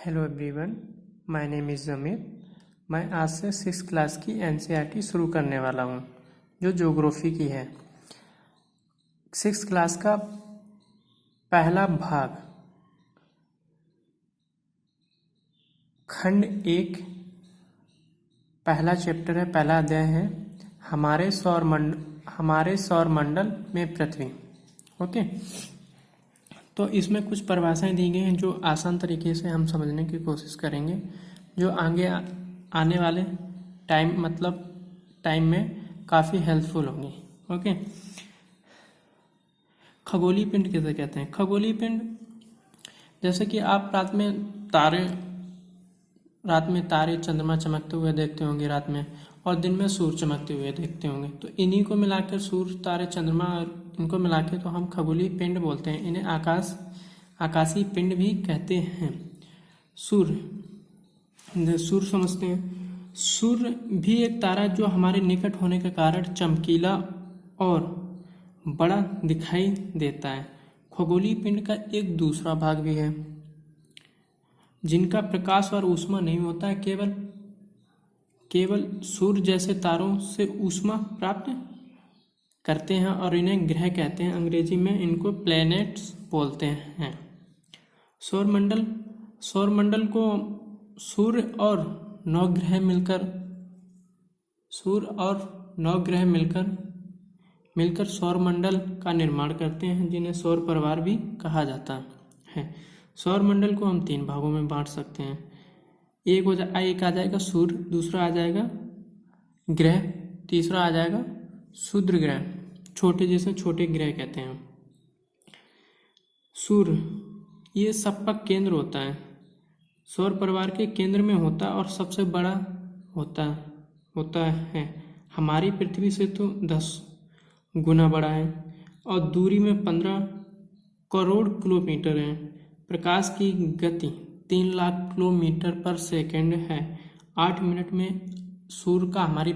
Hello everyone, my name is Zameer. मैं आज से 6th क्लास की एनसीईआरटी शुरू करने वाला हूँ, जो ज्योग्राफी की है। 6th क्लास का पहला भाग, खंड 1, पहला चैप्टर है, पहला अध्याय है हमारे सौरमंडल में पृथ्वी। ओके, तो इसमें कुछ परिभाषाएं दी गई हैं जो आसान तरीके से हम समझने की कोशिश करेंगे, जो आगे आने वाले टाइम में काफ़ी हेल्पफुल होंगी। ओके, खगोलीय पिंड किसे कहते हैं? खगोलीय पिंड, जैसे कि आप रात में तारे चंद्रमा चमकते हुए देखते होंगे रात में, और दिन में सूर्य चमकते हुए देखते होंगे। तो इन्हीं को मिलाकर सूर्य, तारे, चंद्रमा और इनको मिला के तो हम खगोलीय पिंड बोलते हैं। इन्हें आकाशीय पिंड भी कहते हैं। सूर्य समझते हैं। सूर्य भी एक तारा जो हमारे निकट होने के कारण चमकीला और बड़ा दिखाई देता है। खगोलीय पिंड का एक दूसरा भाग भी है, जिनका प्रकाश और ऊष्मा नहीं होता है। केवल सूर्य जैसे तारों से ऊष्मा प्राप्त करते हैं और इन्हें ग्रह कहते हैं। अंग्रेजी में इनको प्लैनेट्स बोलते हैं। सौरमंडल को सूर्य और 9 ग्रह मिलकर सौरमंडल का निर्माण करते हैं, जिन्हें सौर परिवार भी कहा जाता है। सौरमंडल को हम 3 भागों में बांट सकते हैं। एक आ जाएगा सूर्य, दूसरा आ जाएगा ग्रह, तीसरा आ जाएगा क्षुद्र ग्रह, छोटे ग्रह कहते हैं। सूर्य ये सबका केंद्र होता है, सौर परिवार के केंद्र में होता है और सबसे बड़ा होता है। हमारी पृथ्वी से तो 10 गुना बड़ा है और दूरी में 15 करोड़ किलोमीटर है। प्रकाश की गति 3 लाख किलोमीटर पर सेकंड है। 8 मिनट में सूर्य का हमारी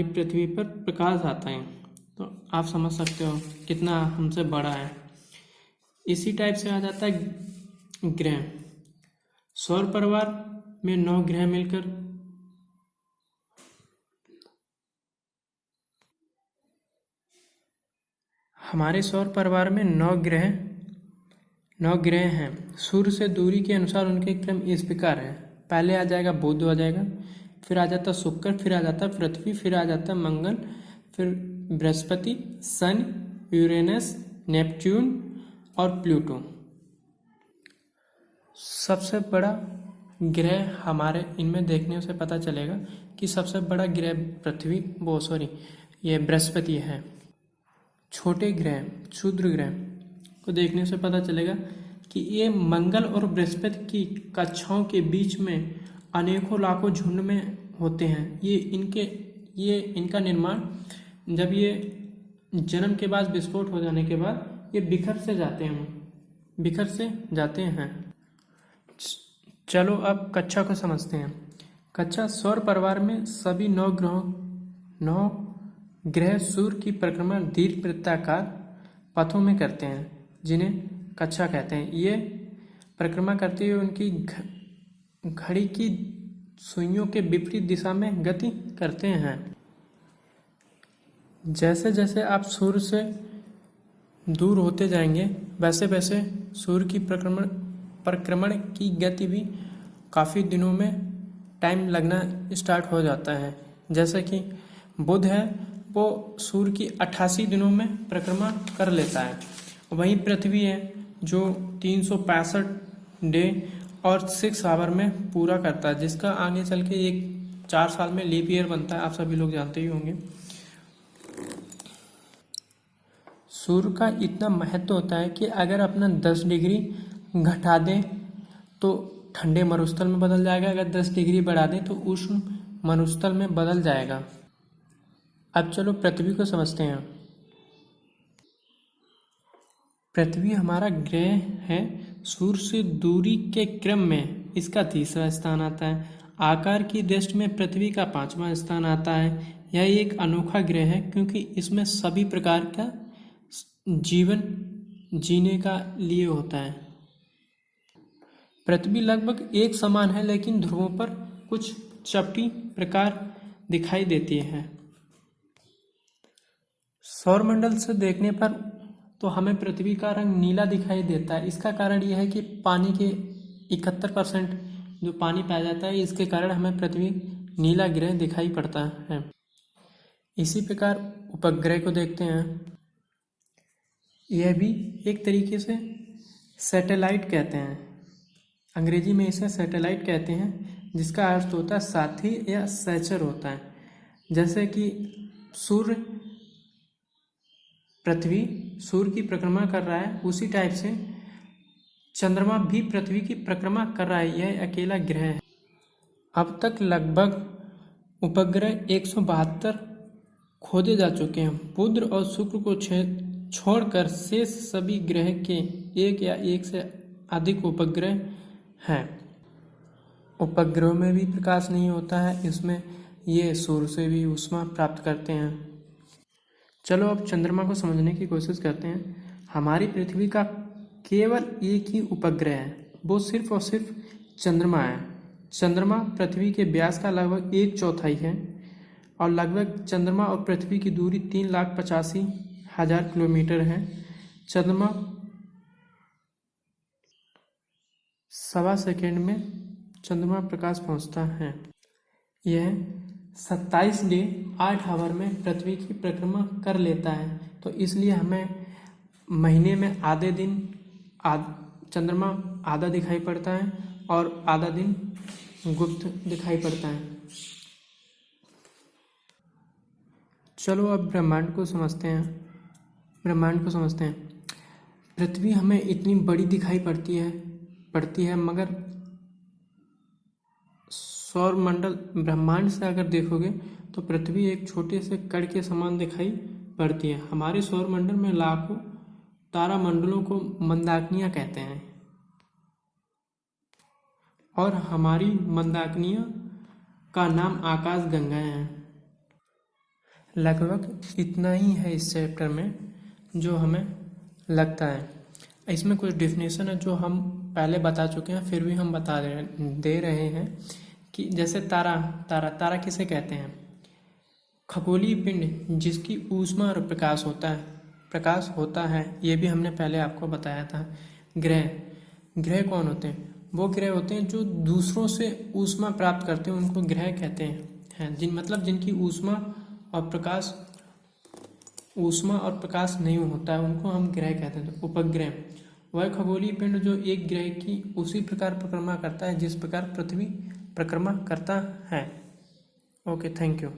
पृथ्वी पर प्रकाश आता है। तो आप समझ सकते हो कितना हमसे बड़ा है। इसी टाइप से आ जाता है ग्रह। सौर परिवार में 9 ग्रह मिलकर हमारे सौर परिवार में 9 ग्रह हैं। सूर्य से दूरी के अनुसार उनके क्रम इस प्रकार है। पहले आ जाएगा बुध, आ जाएगा, फिर आ जाता शुक्र, फिर आ जाता पृथ्वी, फिर आ जाता मंगल, फिर बृहस्पति, शनि, यूरेनस, नेपच्यून और प्लूटो। सबसे बड़ा ग्रह हमारे इनमें देखने से पता चलेगा कि सबसे बड़ा ग्रह ये बृहस्पति है। छोटे ग्रह, क्षुद्र ग्रह को देखने से पता चलेगा कि ये मंगल और बृहस्पति की कक्षाओं के बीच में अनेकों लाखों झुंड में होते हैं। ये इनका निर्माण, जब ये जन्म के बाद विस्फोट हो जाने के बाद ये बिखर से जाते हैं। चलो अब कक्षा को समझते हैं। कक्षा सौर परिवार में सभी 9 ग्रह सूर्य की परिक्रमा दीर्घवृत्ताकार पथों में करते हैं, जिन्हें कक्षा कहते हैं। ये परिक्रमा करते हुए उनकी घड़ी की सुइयों के विपरीत दिशा में गति करते हैं। जैसे जैसे आप सूर्य से दूर होते जाएंगे, वैसे वैसे सूर्य की परिक्रमण की गति भी काफ़ी दिनों में टाइम लगना स्टार्ट हो जाता है। जैसे कि बुध है, वो सूर्य की 88 दिनों में परिक्रमा कर लेता है। वहीं पृथ्वी है जो 365 डे और 6 आवर में पूरा करता है, जिसका आगे चल के एक 4 साल में लीप ईयर बनता है। आप सभी लोग जानते ही होंगे। सूर्य का इतना महत्व होता है कि अगर अपना 10 डिग्री घटा दें तो ठंडे मरुस्थल में बदल जाएगा, अगर 10 डिग्री बढ़ा दें तो उष्ण मरुस्थल में बदल जाएगा। अब चलो पृथ्वी को समझते हैं। पृथ्वी हमारा ग्रह है। सूर्य से दूरी के क्रम में इसका तीसरा स्थान आता है। आकार की दृष्टि में पृथ्वी का 5वां स्थान आता है। यह एक अनोखा ग्रह है क्योंकि इसमें सभी प्रकार का जीवन जीने का लिए होता है। पृथ्वी लगभग एक समान है, लेकिन ध्रुवों पर कुछ चपटी प्रकार दिखाई देती है। सौरमंडल से देखने पर तो हमें पृथ्वी का रंग नीला दिखाई देता है। इसका कारण यह है कि पानी के 71% जो पानी पाया जाता है, इसके कारण हमें पृथ्वी नीला ग्रह दिखाई पड़ता है। इसी प्रकार उपग्रह को देखते हैं। यह भी एक तरीके से सैटेलाइट कहते हैं, अंग्रेजी में इसे सैटेलाइट कहते हैं, जिसका अर्थ होता है साथी या सहचर होता है। जैसे कि सूर्य पृथ्वी सूर्य की परिक्रमा कर रहा है, उसी टाइप से चंद्रमा भी पृथ्वी की परिक्रमा कर रहा है। यह अकेला ग्रह है। अब तक लगभग उपग्रह 172 खोजे जा चुके हैं। बुध और शुक्र को छोड़कर शेष सभी ग्रह के एक या एक से अधिक उपग्रह हैं। उपग्रहों में भी प्रकाश नहीं होता है, इसमें ये सूर्य से भी ऊष्मा प्राप्त करते हैं। चलो अब चंद्रमा को समझने की कोशिश करते हैं। हमारी पृथ्वी का केवल एक ही उपग्रह है, वो सिर्फ और सिर्फ चंद्रमा है। चंद्रमा पृथ्वी के व्यास का लगभग 1/4 है और लगभग चंद्रमा और पृथ्वी की दूरी 3,85,000 किलोमीटर है। चंद्रमा 1.25 सेकेंड में चंद्रमा प्रकाश पहुंचता है। यह 27 डे 8 आवर में पृथ्वी की परिक्रमा कर लेता है, तो इसलिए हमें महीने में आधे दिन चंद्रमा आधा दिखाई पड़ता है और आधा दिन गुप्त दिखाई पड़ता है। चलो अब ब्रह्मांड को समझते हैं। पृथ्वी हमें इतनी बड़ी दिखाई पड़ती है, मगर सौरमंडल ब्रह्मांड से अगर देखोगे तो पृथ्वी एक छोटे से कण के समान दिखाई पड़ती है। हमारे सौरमंडल में लाखों तारामंडलों को मंदाकिनियां कहते हैं और हमारी मंदाकिनियां का नाम आकाशगंगा है। लगभग इतना ही है इस चैप्टर में जो हमें लगता है। इसमें कुछ डेफिनेशन है जो हम पहले बता चुके हैं, फिर भी हम बता दे रहे हैं कि जैसे तारा किसे कहते हैं? खगोलीय पिंड जिसकी ऊष्मा और प्रकाश होता है, ये भी हमने पहले आपको बताया था। ग्रह कौन होते हैं? वो ग्रह होते हैं जो दूसरों से ऊष्मा प्राप्त करते हैं, उनको ग्रह कहते हैं। जिनकी ऊष्मा और प्रकाश नहीं होता है, उनको हम ग्रह कहते हैं। तो उपग्रह वह खगोलीय पिंड जो एक ग्रह की उसी प्रकार परिक्रमा करता है जिस प्रकार पृथ्वी परिक्रमा करता है। Okay, thank you.